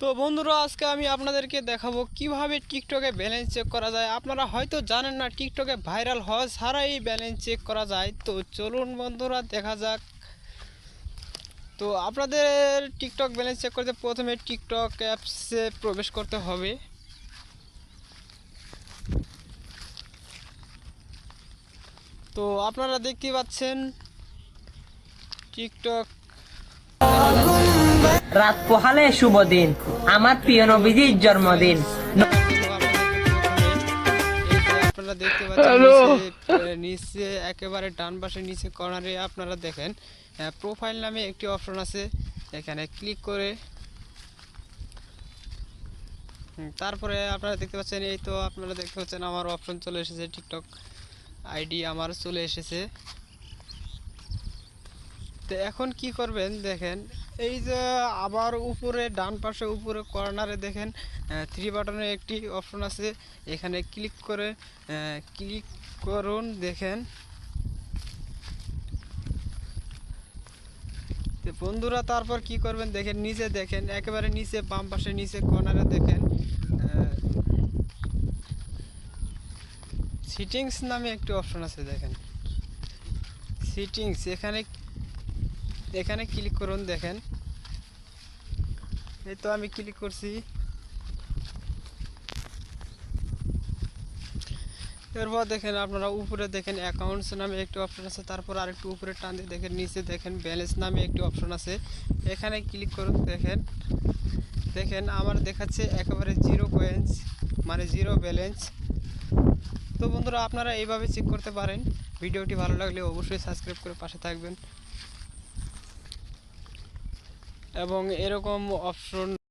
তো বন্ধুরা, আজকে আমি আপনাদেরকে দেখাবো কিভাবে টিকটকে ব্যালেন্স চেক করা যায়। আপনারা হয়তো জানেন না টিকটকে ভাইরাল হওয়া ছাড়াই ব্যালেন্স চেক করা যায়। তো চলুন বন্ধুরা দেখা যাক। তো আপনাদের টিকটক ব্যালেন্স চেক করতে প্রথমে টিকটক অ্যাপসে প্রবেশ করতে হবে। তো আপনারা দেখতে পাচ্ছেন টিকটক দেখা যাচ্ছে। রাত পোহালে শুভ দিন, আমার প্রিয় নবীজির জন্মদিন। আপনারা দেখতে পাচ্ছেন নিচে নিচে একেবারে ডান পাশে নিচে কর্নারে আপনারা দেখেন প্রোফাইল নামে একটি অপশন আছে। এখানে ক্লিক করে তারপরে আপনারা দেখতে পাচ্ছেন, এই তো আপনারা দেখতে পাচ্ছেন আমার অপশন চলে এসেছে, টিকটক আইডি আমার চলে এসেছে। তো এখন কি করবেন দেখেন, এই যে আবার উপরে ডান পাশে উপরে কর্নারে দেখেন থ্রি বাটনের একটি অপশন আছে। এখানে ক্লিক করুন। দেখেন তো বন্ধুরা, তারপর কি করবেন দেখেন, নিচে দেখেন একেবারে নিচে বাম পাশে নিচে কর্নারে দেখেন সেটিংস নামে একটি অপশন আছে। দেখেন সেটিংস, এখানে ক্লিক করুন। দেখেন এই তো আমি ক্লিক করছি। এরপর দেখেন আপনারা উপরে দেখেন অ্যাকাউন্টস নামে একটি অপশন আছে। তারপর আরেকটু উপরে টান দিয়ে দেখেন নিচে দেখেন ব্যালেন্স নামে একটি অপশন আছে। এখানে ক্লিক করুন। দেখেন আমার দেখাচ্ছে একেবারে 0 কয়েন্স, মানে 0 ব্যালেন্স। তো বন্ধুরা, আপনারা এইভাবে চেক করতে পারেন। ভিডিওটি ভালো লাগলে অবশ্যই সাবস্ক্রাইব করে পাশে থাকবেন এবং এরকম অপশন